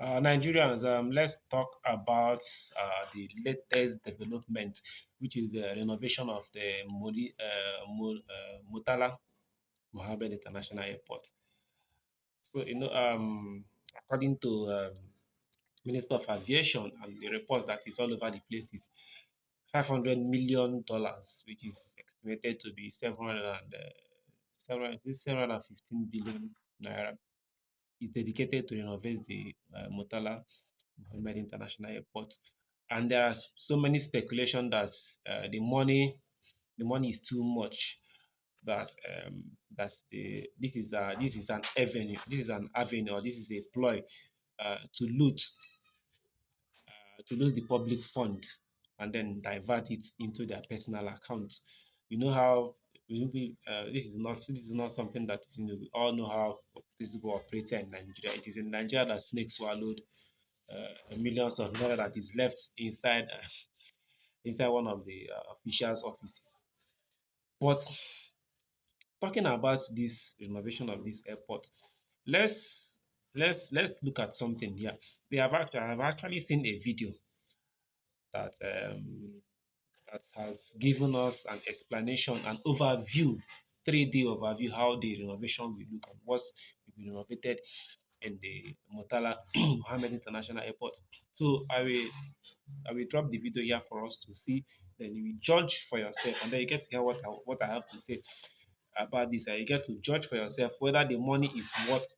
Nigerians, let's talk about the latest development, which is the renovation of the Murtala Mohammed International Airport. So, according to Minister of Aviation and the reports that is all over the place is $500 million, which is estimated to be 715 billion naira, is dedicated to renovate the Murtala Mohammed International Airport. And there are so many speculation that the money is too much. That's the this is an avenue, or this is a ploy to lose the public fund and then divert it into their personal accounts. You know how this is not something that we all know how this people operate here in Nigeria. It is in Nigeria that snake swallowed millions of naira that is left inside one of the officials' offices. But talking about this renovation of this airport, let's let's look at something here. I've actually seen a video that that has given us an explanation, an overview, 3D overview how the renovation will look and what's will be renovated in the Murtala Mohammed International Airport. So I will drop the video here for us to see. Then you will judge for yourself, and then you get to hear what I have to say about this. And you get to judge for yourself whether the money is worth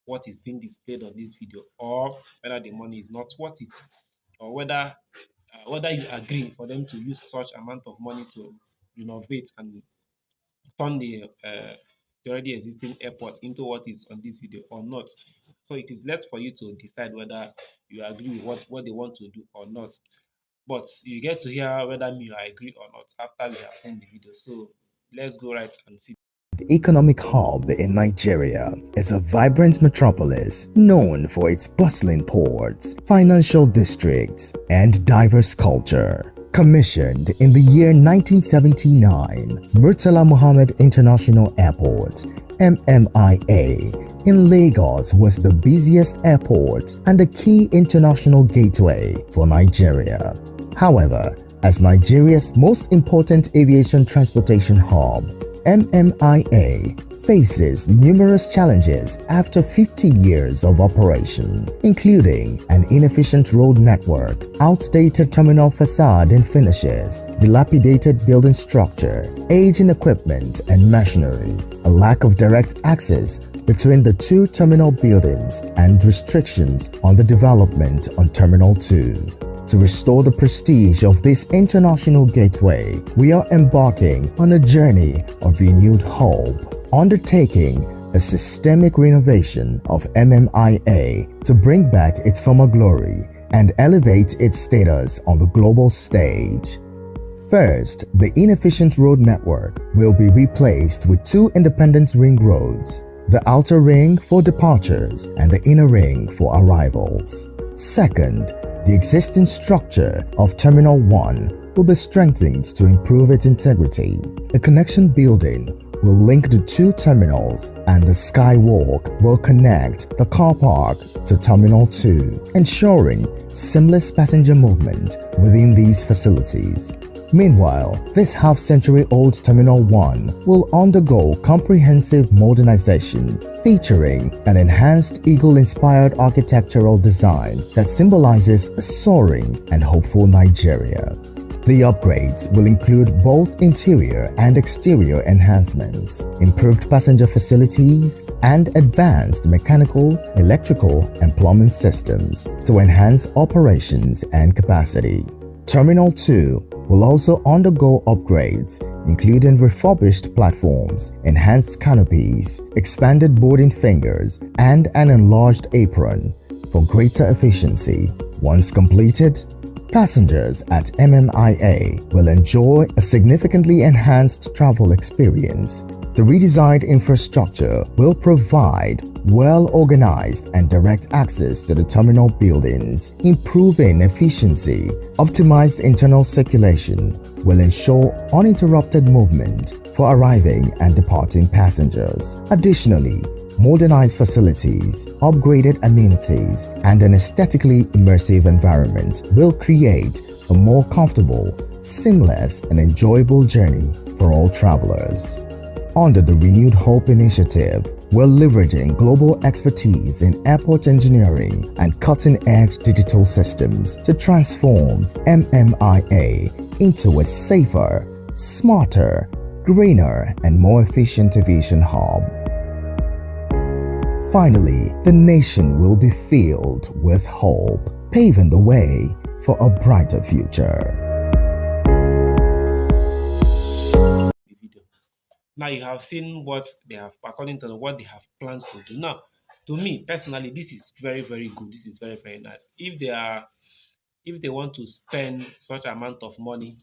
what is being displayed on this video, or whether the money is not worth it, or whether you agree for them to use such amount of money to renovate and turn the already existing airport into what is on this video or not. So it is left for you to decide whether you agree with what they want to do or not. But you get to hear whether me I agree or not after we have seen the video. So let's go right and see. The economic hub in Nigeria is a vibrant metropolis known for its bustling ports, financial districts, and diverse culture. Commissioned in the year 1979, Murtala Mohammed International Airport (MMIA) in Lagos was the busiest airport and a key international gateway for Nigeria. However, as Nigeria's most important aviation transportation hub, MMIA faces numerous challenges after 50 years of operation, including an inefficient road network, outdated terminal facade and finishes, dilapidated building structure, aging equipment and machinery, a lack of direct access between the two terminal buildings, and restrictions on the development on Terminal 2. To restore the prestige of this international gateway, we are embarking on a journey of renewed hope, undertaking a systemic renovation of MMIA to bring back its former glory and elevate its status on the global stage. First, the inefficient road network will be replaced with two independent ring roads, the outer ring for departures and the inner ring for arrivals. Second, the existing structure of Terminal 1 will be strengthened to improve its integrity. A connection building will link the two terminals, and the skywalk will connect the car park to Terminal 2, ensuring seamless passenger movement within these facilities. Meanwhile, this half-century-old Terminal 1 will undergo comprehensive modernization, featuring an enhanced eagle-inspired architectural design that symbolizes a soaring and hopeful Nigeria. The upgrades will include both interior and exterior enhancements, improved passenger facilities, and advanced mechanical, electrical, and plumbing systems to enhance operations and capacity. Terminal 2 will also undergo upgrades, including refurbished platforms, enhanced canopies, expanded boarding fingers, and an enlarged apron for greater efficiency. Once completed, passengers at MMIA will enjoy a significantly enhanced travel experience. The redesigned infrastructure will provide well-organized and direct access to the terminal buildings, improving efficiency. Optimized internal circulation will ensure uninterrupted movement for arriving and departing passengers. Additionally, Modernized facilities, upgraded amenities, and an aesthetically immersive environment will create a more comfortable, seamless, and enjoyable journey for all travelers. Under the Renewed Hope initiative, we're leveraging global expertise in airport engineering and cutting-edge digital systems to transform MMIA into a safer, smarter, greener, and more efficient aviation hub. Finally, the nation will be filled with hope, paving the way for a brighter future. The video. Now you have seen what they have, according to what they have plans to do. Now, to me personally, this is very very good. This is very very nice. If they want to spend such amount of money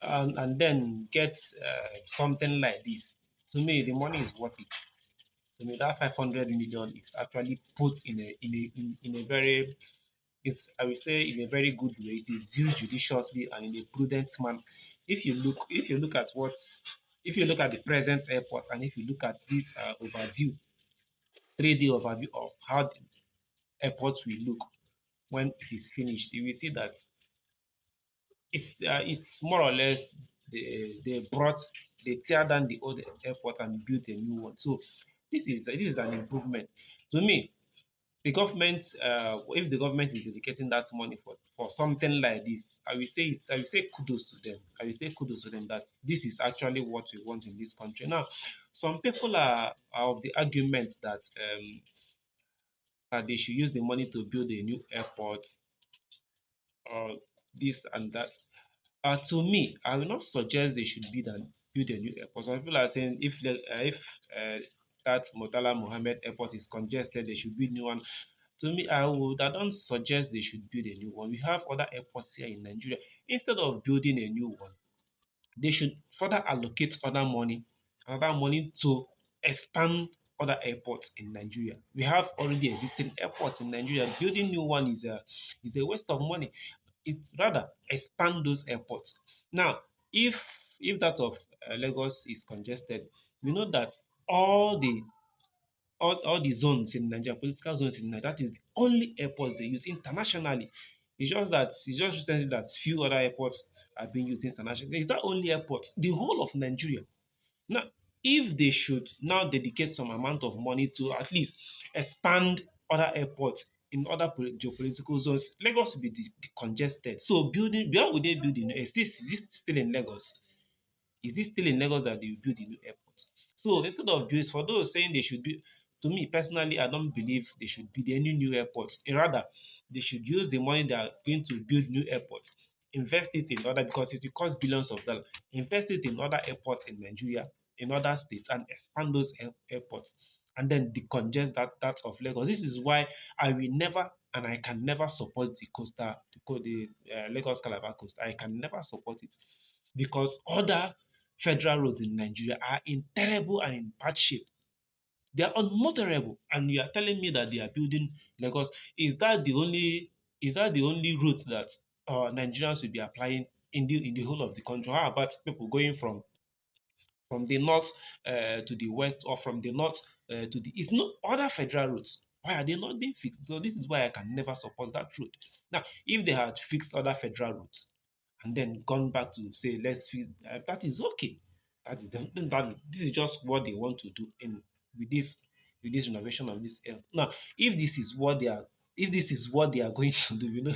and then get something like this, to me the money is worth it. To me, that 500 million is actually put in a very, is I will say in a very good way. It is used judiciously and in a prudent manner. If you look at what if you look at the present airport and if you look at this overview, 3D overview of how the airport will look when it is finished, you will see that it's more or less they tear down the old airport and build a new one. So this is an improvement to me. The government, if the government is dedicating that money for something like this, I will say kudos to them. I will say kudos to them that this is actually what we want in this country. Now, some people are of the argument that they should use the money to build a new airport or this and that. To me, I will not suggest they should build a new airport. Some people are saying if that Murtala Mohammed airport is congested, they should build new one. To me, I don't suggest they should build a new one. We have other airports here in Nigeria. Instead of building a new one, they should further allocate other money to expand other airports in Nigeria. We have already existing airports in Nigeria. Building new one is a waste of money. It's rather expand those airports. Now, if if that of Lagos is congested, we know that all the all the zones in Nigeria, political zones in Nigeria, that is the only airports they use internationally. It's just recently that few other airports are being used internationally. It's not only airport, the whole of Nigeria. Now, if they should now dedicate some amount of money to at least expand other airports in other geopolitical zones, Lagos will be congested. So building, where would they build in? Is this still in Lagos? Is this still in Lagos that they will build the new airport? So instead of building, for those saying they should build, to me personally, I don't believe they should build any new airports. Rather, they should use the money they are going to build new airports, invest it in other, because it will cost billions of dollars. Invest it in other airports in Nigeria, in other states, and expand those airports, and then decongest that of Lagos. This is why I will never and I can never support the coastal, the Lagos Calabar coast. I can never support it because other federal roads in Nigeria are in terrible and in bad shape. They are unmotorable, and you are telling me that they are building Lagos. Is that the only route that Nigerians will be applying in the whole of the country? How about people going from the north to the west, or from the north to the east? No other federal routes. Why are they not being fixed? So this is why I can never support that route. Now, if they had fixed other federal routes and then gone back to say let's fix, that is okay. That is this is just what they want to do in with this renovation of this health. Now, if this is what they are going to do,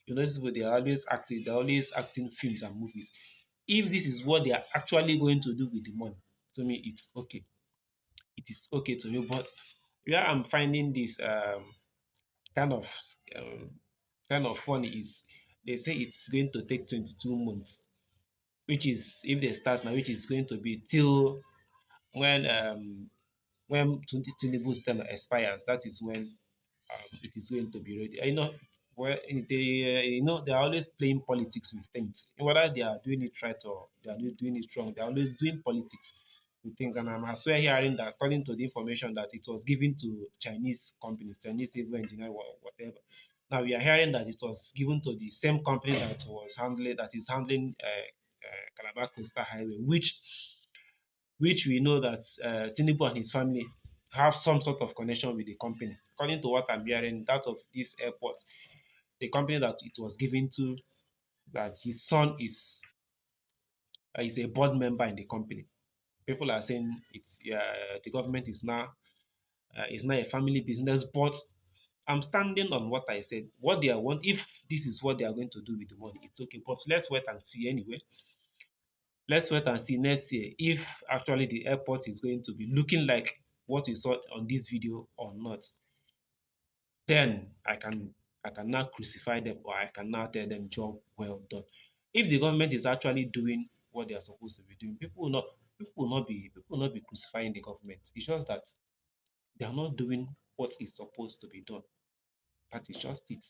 this is what they're always acting films and movies. If this is what they are actually going to do with the money, to me it's okay. It is okay to me. But where I'm finding this kind of um, kind of funny is they say it's going to take 22 months, which is if they start now, which is going to be till when Tinubu's term expires. That is when it is going to be ready. Well, they're always playing politics with things. Whether they are doing it right or they are doing it wrong, they're always doing politics with things. And I'm as well hearing that, according to the information, that it was given to Chinese companies, Chinese civil engineer, whatever. Now we are hearing that it was given to the same company that is handling Calabar Coastal Highway, which we know that Tinubu and his family have some sort of connection with the company. According to what I'm hearing, that of this airport, the company that it was given to, that his son is a board member in the company. People are saying it's the government is now a family business, but I'm standing on what I said. What they want, if this is what they are going to do with the money, it's okay. But let's wait and see anyway. Let's wait and see next year if actually the airport is going to be looking like what we saw on this video or not. Then I can now crucify them, or I can now tell them job well done. If the government is actually doing what they are supposed to be doing, people will not be crucifying the government. It's just that they are not doing what is supposed to be done. That is just it.